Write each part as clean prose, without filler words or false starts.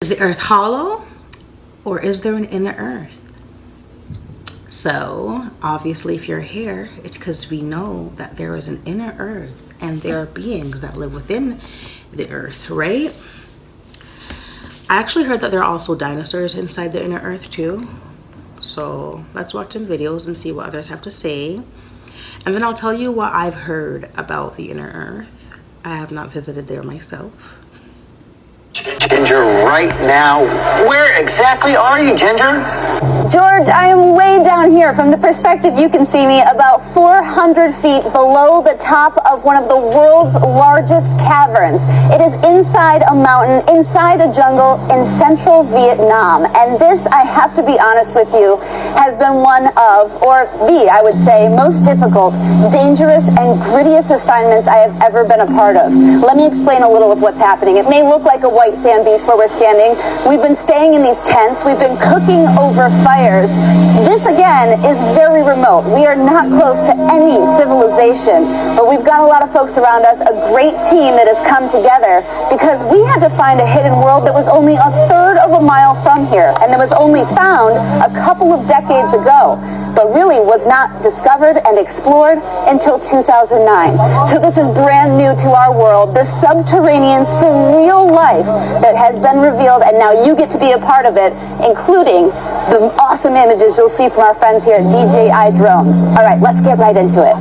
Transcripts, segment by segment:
Is the earth hollow, or is there an inner earth? So obviously if you're here, it's because we know that there is an inner earth and there are beings that live within the earth, right? I actually heard that there are also dinosaurs inside the inner earth too. So let's watch some videos and see what others have to say. And then I'll tell you what I've heard about the inner earth. I have not visited there myself. Ginger, right now, where exactly are you, Ginger? George, I am way down here. From the perspective you can see me, about 400 feet below the top of one of the world's largest caverns. It is inside a mountain, inside a jungle in central Vietnam. And this, I have to be honest with you, has been one of, or the, I would say, most difficult, dangerous, and grittiest assignments I have ever been a part of. Let me explain a little of what's happening. It may look like a white sand beach where we're standing. We've been staying in these tents. We've been cooking over fires. This, again, is very remote. We are not close to any civilization, but we've got a lot of folks around us, a great team that has come together because we had to find a hidden world that was only a third of a mile from here and that was only found a couple of decades ago, but really was not discovered and explored until 2009. So this is brand new to our world, this subterranean, surreal life that has been revealed, and now you get to be a part of it, including the awesome images you'll see from our friends here at DJI Drones. All right, let's get right into it.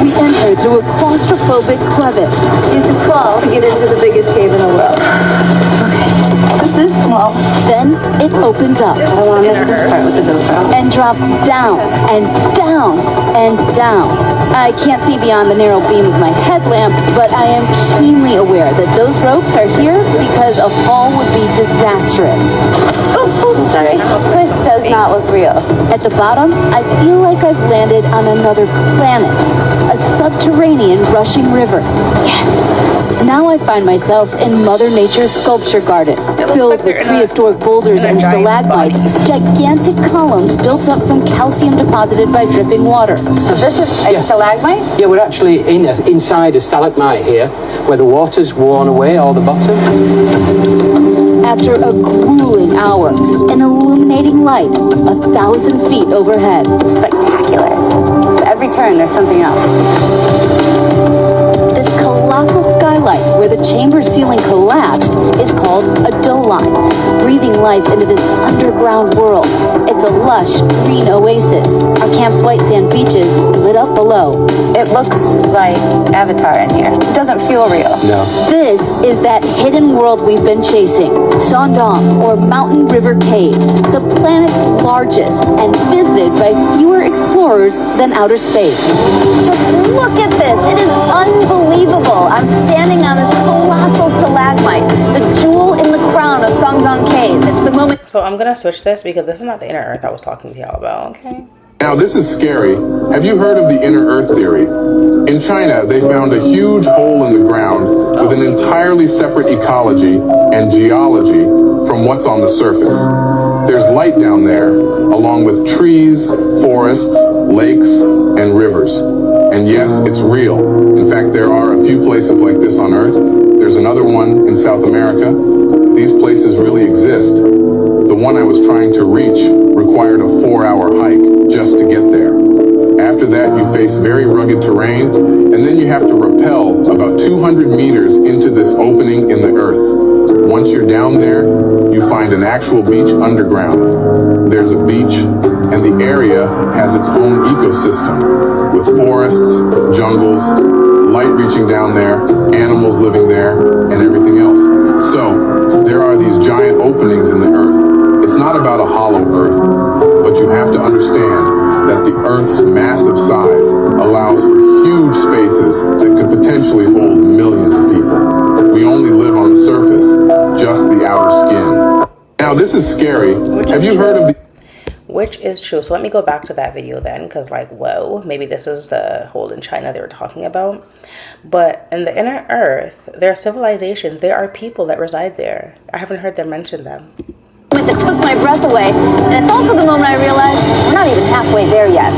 We enter through a claustrophobic crevice. You have to crawl to get into the biggest cave in the world. Okay, this is small. Then it opens up. I want to miss this part with the GoPro. And drops down and down and down. I can't see beyond the narrow beam of my headlamp, but I am keenly aware that those ropes are here because a fall would be disastrous. Oh, sorry. This does not look real. At the bottom, I feel like I've landed on another planet. A subterranean rushing river. Yes! Now I find myself in Mother Nature's sculpture garden, filled with prehistoric boulders and stalagmites, gigantic columns built up from calcium deposited by dripping water. So this is a stalagmite? Yeah, we're actually inside a stalagmite here, where the water's worn away all the bottom. After a grueling hour, an illuminating light 1,000 feet overhead. Spectacular. So every turn there's something else. This colossal skylight, where the chamber ceiling collapsed, is called a dolime, breathing life into this underground world. It's a lush green oasis. Our camp's white sand beaches lit up below. It looks like Avatar in here. It doesn't feel real. No. This is that hidden world we've been chasing, Sondong, or Mountain River Cave, the planet's largest and visited by fewer explorers than outer space. Just look at this. It is unbelievable. I'm standing on this colossal stalagmite, the jewel in the crown of Sondong Cave. It's the moment. So I'm gonna switch this because this is not the inner earth I was talking to y'all about, okay? Now this is scary. Have you heard of the inner earth theory? In China, they found a huge hole in the ground with an entirely separate ecology and geology from what's on the surface. There's light down there, along with trees, forests, lakes, and rivers. And yes, it's real. In fact, there are a few places like this on Earth. There's another one in South America. These places really exist. The one I was trying to reach required a 4-hour hike just to get there. After that, you face very rugged terrain, and then you have to rappel about 200 meters into this opening in the earth. Once you're down there, you find an actual beach underground. There's a beach, and the area has its own ecosystem, with forests, jungles, light reaching down there, animals living there, and everything else. So, there are these giant openings in the earth. It's not about a hollow earth, but you have to understand that the Earth's massive size allows for huge spaces that could potentially hold millions of people. We only live on the surface, just the outer skin. Now this is scary. Have you heard of the... Which is true. So let me go back to that video then, because like, whoa, maybe this is the hole in China they were talking about. But in the inner earth, there are civilizations, there are people that reside there. I haven't heard them mention them. That took my breath away, and it's also the moment I realized we're not even halfway there yet.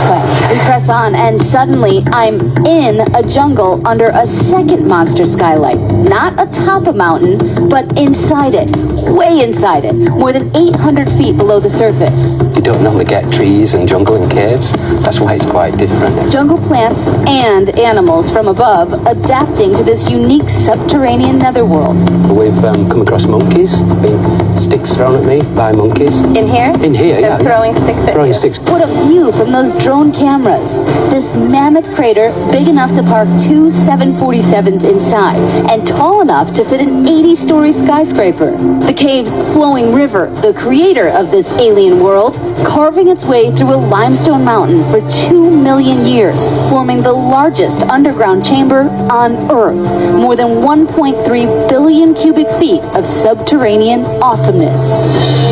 way. We press on, and suddenly I'm in a jungle under a second monster skylight. Not atop a mountain, but inside it. Way inside it. More than 800 feet below the surface. You don't normally get trees and jungle in caves. That's why it's quite different. Jungle plants and animals from above adapting to this unique subterranean netherworld. We've come across monkeys, been sticks thrown at me by monkeys. In here? In here, yeah. They're throwing sticks at Throwing you. sticks. What a view from those drone cameras. This mammoth crater big enough to park 2 747s inside and tall enough to fit an 80-story skyscraper. The cave's flowing river, the creator of this alien world, carving its way through a limestone mountain for 2 million years, forming the largest underground chamber on Earth. More than 1.3 billion cubic feet of subterranean awesomeness.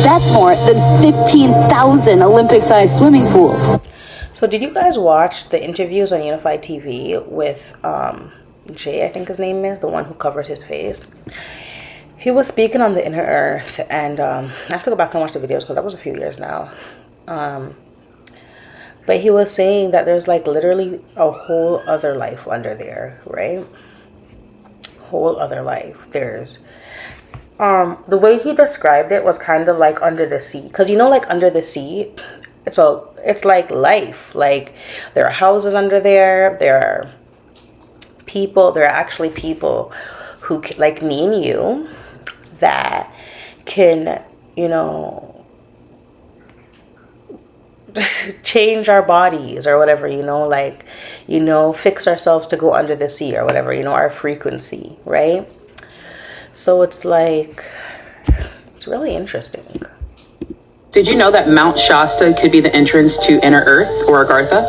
That's more than 15,000 Olympic-sized swimming pools. So did you guys watch the interviews on Unified TV with Jay, I think his name is, the one who covered his face? He was speaking on the inner earth, and I have to go back and watch the videos because that was a few years now. But he was saying that there's like literally a whole other life under there, right? Whole other life. There's the way he described it was kind of like under the sea, because you know, like under the sea, it's like life. Like there are houses under there. There are people. There are actually people who, like me and you, that can, you know, change our bodies or whatever, you know, like, you know, fix ourselves to go under the sea or whatever, you know, our frequency, right? So it's like, it's really interesting. Did you know that Mount Shasta could be the entrance to Inner Earth or Agartha?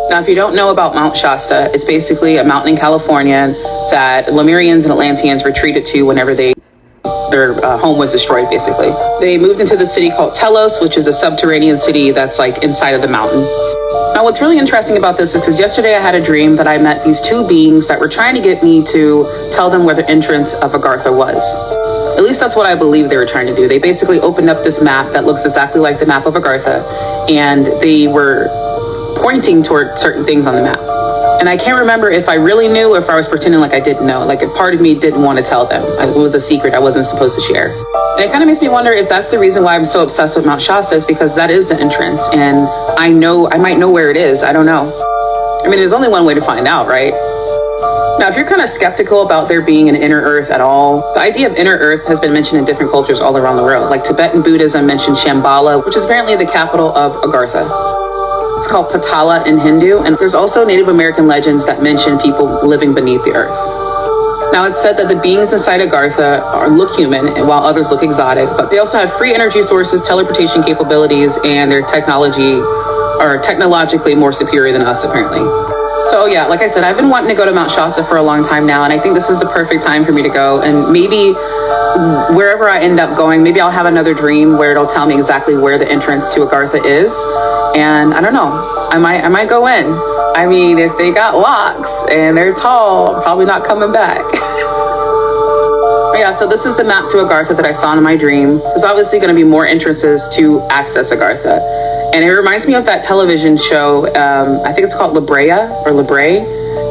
Now, if you don't know about Mount Shasta, it's basically a mountain in California that Lemurians and Atlanteans retreated to whenever their home was destroyed, basically. They moved into the city called Telos, which is a subterranean city that's like inside of the mountain. Now, what's really interesting about this is because yesterday I had a dream that I met these two beings that were trying to get me to tell them where the entrance of Agartha was. At least that's what I believe they were trying to do. They basically opened up this map that looks exactly like the map of Agartha, and they were pointing toward certain things on the map. And I can't remember if I really knew or if I was pretending like I didn't know. Like a part of me didn't want to tell them. It was a secret I wasn't supposed to share. And it kind of makes me wonder if that's the reason why I'm so obsessed with Mount Shasta, is because that is the entrance. And I might know where it is. I don't know. I mean, there's only one way to find out, right? Now, if you're kind of skeptical about there being an inner earth at all, the idea of inner earth has been mentioned in different cultures all around the world. Like Tibetan Buddhism mentioned Shambhala, which is apparently the capital of Agartha. It's called Patala in Hindu, and there's also Native American legends that mention people living beneath the earth. Now, it's said that the beings inside Agartha look human, while others look exotic, but they also have free energy sources, teleportation capabilities, and their technology are technologically more superior than us, apparently. So yeah, like I said, I've been wanting to go to Mount Shasta for a long time now, and I think this is the perfect time for me to go. And maybe wherever I end up going, maybe I'll have another dream where it'll tell me exactly where the entrance to Agartha is. And I don't know, I might go in. I mean, if they got locks and they're tall, I'm probably not coming back. But yeah, so this is the map to Agartha that I saw in my dream. There's obviously going to be more entrances to access Agartha. And it reminds me of that television show, I think it's called La Brea or La Brea.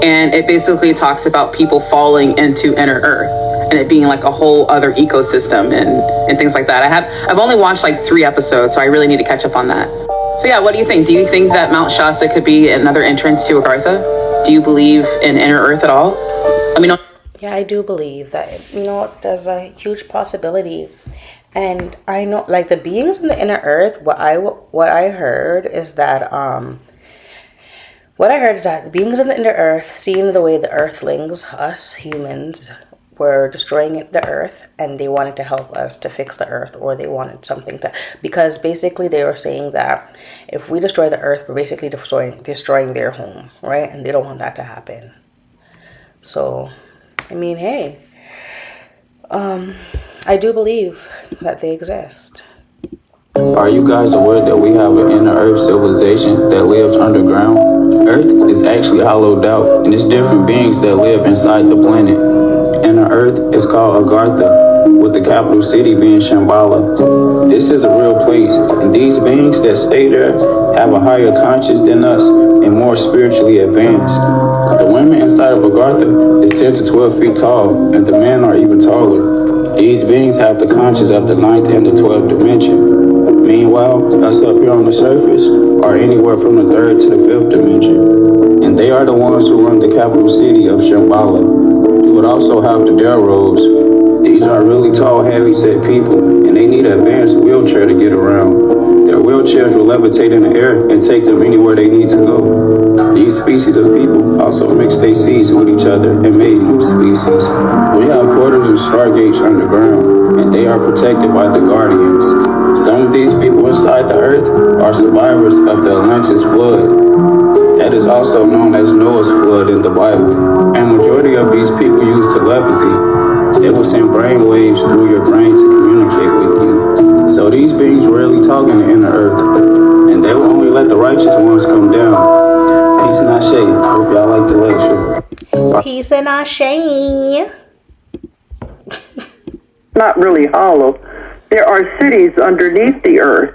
And it basically talks about people falling into Inner Earth and it being like a whole other ecosystem and things like that. I've only watched like 3 episodes, so I really need to catch up on that. So yeah, what do you think? Do you think that Mount Shasta could be another entrance to Agartha? Do you believe in Inner Earth at all? I mean, Yeah, I do believe that, you know, there's a huge possibility. And I know, like, the beings in the inner earth, what I heard is that the beings in the inner earth, seeing the way the earthlings, us humans, were destroying the earth, and they wanted to help us to fix the earth, or they wanted something to, because basically they were saying that if we destroy the earth, we're basically destroying their home, right? And they don't want that to happen. So, I mean, hey, I do believe that they exist. Are you guys aware that we have an inner earth civilization that lives underground? Earth is actually hollowed out, and it's different beings that live inside the planet. Inner earth is called Agartha. with the capital city being Shambhala. This is a real place, and these beings that stay there have a higher conscience than us and more spiritually advanced. The women inside of Agartha is 10 to 12 feet tall, and the men are even taller. These beings have the conscience of the 9th and the 12th dimension. Meanwhile, us up here on the surface are anywhere from the 3rd to the 5th dimension. And they are the ones who run the capital city of Shambhala. You would also have the Darrows. These are really tall, heavy-set people, and they need an advanced wheelchair to get around. Their wheelchairs will levitate in the air and take them anywhere they need to go. These species of people also mix their seeds with each other and made new species. We have portals and stargates underground, and they are protected by the Guardians. Some of these people inside the Earth are survivors of the Atlantis flood. That is also known as Noah's flood in the Bible. And majority of these people use telepathy. They will send brain waves through your brain to communicate with you. So these beings rarely talk in the inner earth, and they will only let the righteous ones come down. Peace and ashe. Hope y'all like the lecture. Peace and ashe. Not really hollow. There are cities underneath the earth.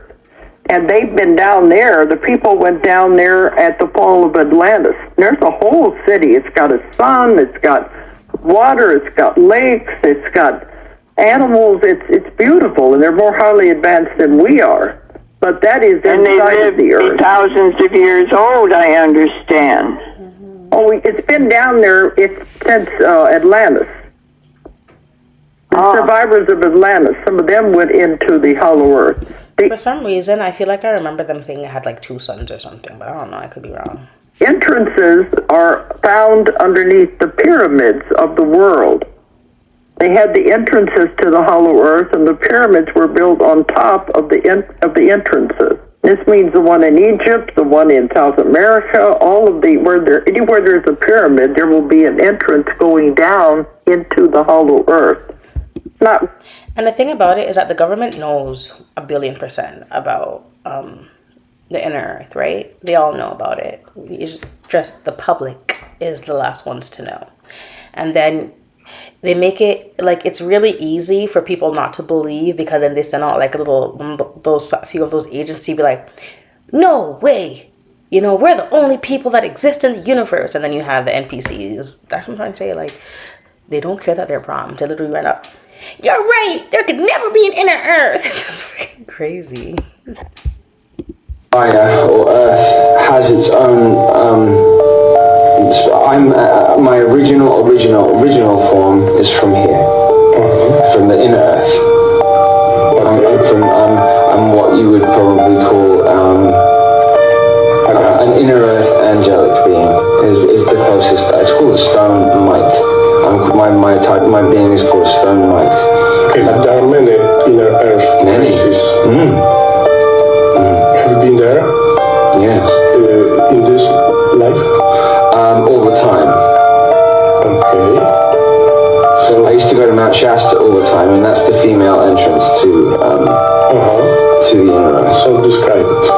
And they've been down there. The people went down there at the fall of Atlantis. There's a whole city. It's got a sun. It's got water. It's got lakes. It's got animals. It's beautiful, and they're more highly advanced than we are. But that is inside of the earth. Thousands of years old, I understand. Oh, it's been down there since Atlantis. The survivors of Atlantis, some of them went into the hollow earth. For some reason, I feel like I remember them saying it had like 2 suns or something, but I don't know. I could be wrong. Entrances are found underneath the pyramids of the world. They had the entrances to the hollow earth, and the pyramids were built on top of the entrances. This means the one in Egypt, the one in South America, anywhere there's a pyramid, there will be an entrance going down into the hollow earth. And the thing about it is that the government knows 1,000,000,000% about the inner earth, right? They all know about it. It's just the public is the last ones to know. And then they make it like it's really easy for people not to believe, because then they send out like a few of those agencies be like, no way, we're the only people that exist in the universe. And then you have the NPCs. That's what I'm trying to say. Like, they don't care that they're wrong. They literally run up, you're right, there could never be an inner earth. It's freaking crazy. Gaia, or Earth, has its own, my original form is from here, from the inner Earth. I'm what you would probably call an inner Earth angelic being, is the closest. It's called a stone mite. My being is called stone mite. Okay, but there are many inner Earth places. Have you been there? Yes. In this life? All the time. Okay. So I used to go to Mount Shasta all the time, and that's the female entrance to the inner Earth. So describe it.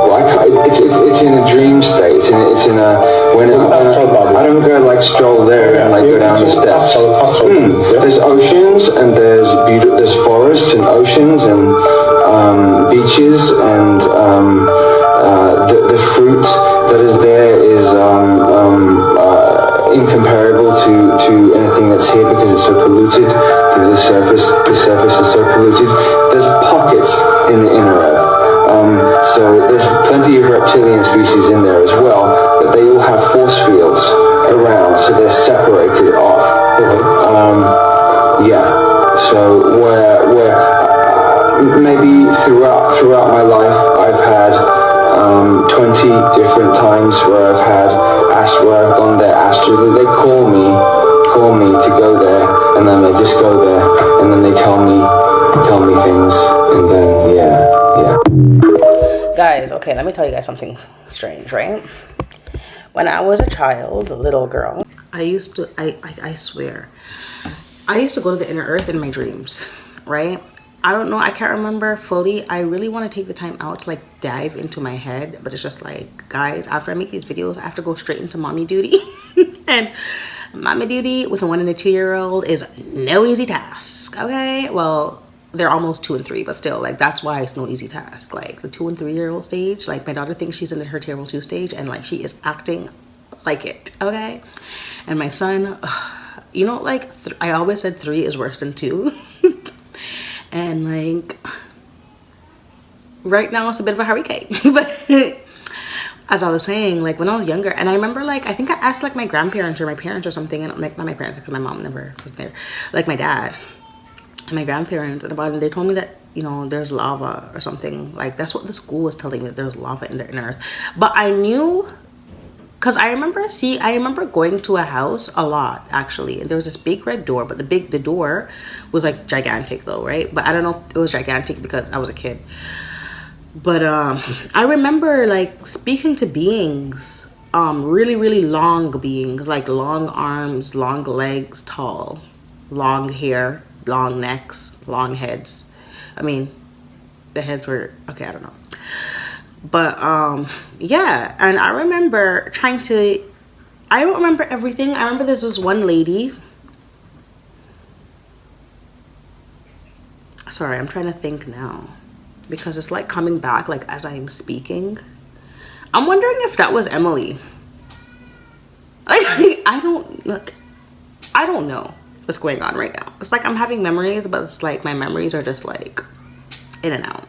Well, it's in a dream state. It's in a I don't go like stroll there and like go down the steps. There's oceans, and there's forests and oceans and beaches, and the fruit that is there is incomparable to anything that's here, because it's so polluted. The surface is so polluted. There's pockets in the inner Earth. So there's plenty of reptilian species in there as well, but they all have force fields around, so they're separated off. So where maybe throughout my life I've had 20 different times where I've gone there astrally. They call me to go there, and then I just go there, and then they tell me things, and then yeah. Guys, okay, let me tell you guys something strange, right? When I was a child, a little girl, I swear, I used to go to the inner earth in my dreams, right? I don't know, I can't remember fully. I really want to take the time out to like dive into my head, but it's just like, guys, after I make these videos, I have to go straight into mommy duty. And Mama duty with a 1 and a 2-year-old is no easy task, okay? Well, they're almost 2 and 3, but still, like, that's why it's no easy task. Like, the 2 and 3-year-old stage, like, my daughter thinks she's in her terrible 2 stage, and, like, she is acting like it, okay? And my son, you know, like, I always said 3 is worse than 2. And, like, right now it's a bit of a hurricane. But as I was saying, like, when I was younger, and I remember, like, I think I asked, like, my grandparents or my parents or something, and, like, not my parents, because my mom never was there, like, my dad and my grandparents, and about it, they told me that, you know, there's lava or something. Like, that's what the school was telling me, that there's lava in the earth. But I knew, because I remember going to a house a lot, actually, and there was this big red door, but the door was, like, gigantic, though, right? But I don't know if it was gigantic because I was a kid. But I remember, like, speaking to beings, really, really long beings, like long arms, long legs, tall, long hair, long necks, long heads. I mean, the heads were, okay, I don't know. But yeah, and I remember I don't remember everything. I remember there's this one lady. Sorry, I'm trying to think now, because it's like coming back, like, as I'm speaking. I'm wondering if that was Emily. I don't know what's going on right now. It's like I'm having memories, but it's like my memories are just like in and out.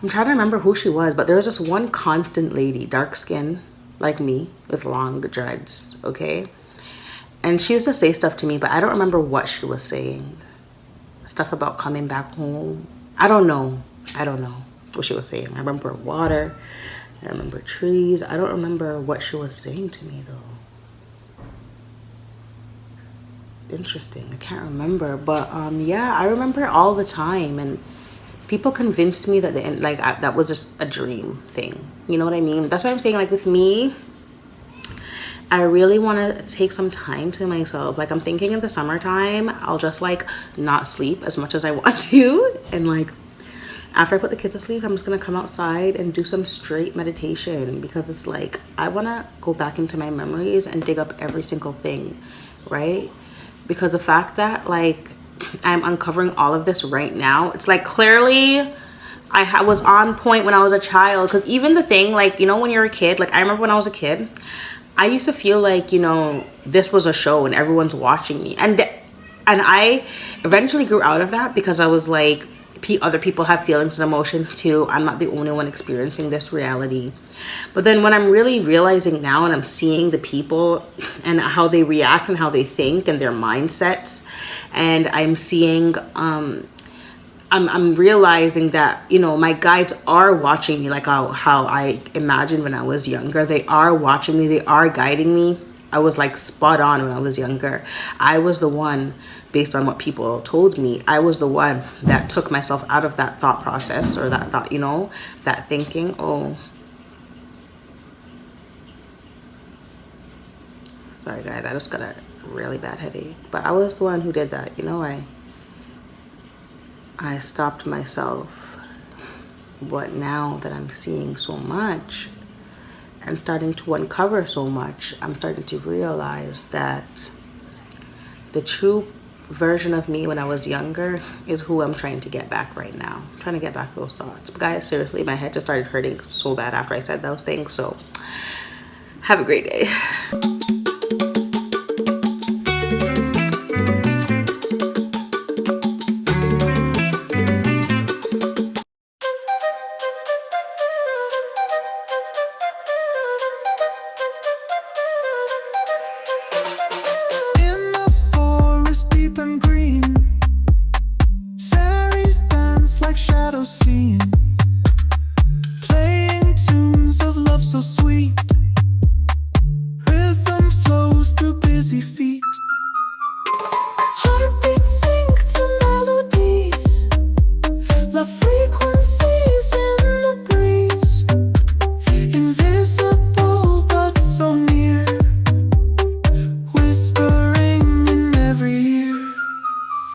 I'm trying to remember who she was, but there was this one constant lady, dark skin like me, with long dreads, okay? And she used to say stuff to me, but I don't remember what she was saying. Stuff about coming back home. I don't know what she was saying. I remember water. I remember trees. I don't remember what she was saying to me, though. Interesting. I can't remember. But yeah, I remember all the time. And people convinced me that that was just a dream thing. You know what I mean? That's what I'm saying. Like, with me, I really want to take some time to myself. Like, I'm thinking in the summertime, I'll just, like, not sleep as much as I want to. And, like, after I put the kids to sleep, I'm just going to come outside and do some straight meditation, because it's like, I want to go back into my memories and dig up every single thing, right? Because the fact that, like, I'm uncovering all of this right now, it's like, clearly I was on point when I was a child. Because even the thing, like, you know, when you're a kid, like, I remember when I was a kid, I used to feel like, you know, this was a show and everyone's watching me. And I eventually grew out of that, because I was like, other people have feelings and emotions too. I'm not the only one experiencing this reality. But then when I'm really realizing now, and I'm seeing the people and how they react and how they think and their mindsets, and I'm seeing, I'm realizing that, you know, my guides are watching me, like how I imagined when I was younger. They are watching me. They are guiding me. I was, like, spot on when I was younger. I was the one, based on what people told me, I was the one that took myself out of that thought process, or that thought, you know, that thinking. Oh, sorry guys, I just got a really bad headache. But I was the one who did that, you know. I stopped myself. But now that I'm seeing so much and starting to uncover so much, I'm starting to realize that the true version of me when I was younger is who I'm trying to get back right now. I'm trying to get back those thoughts. But guys, seriously, my head just started hurting so bad after I said those things. So have a great day.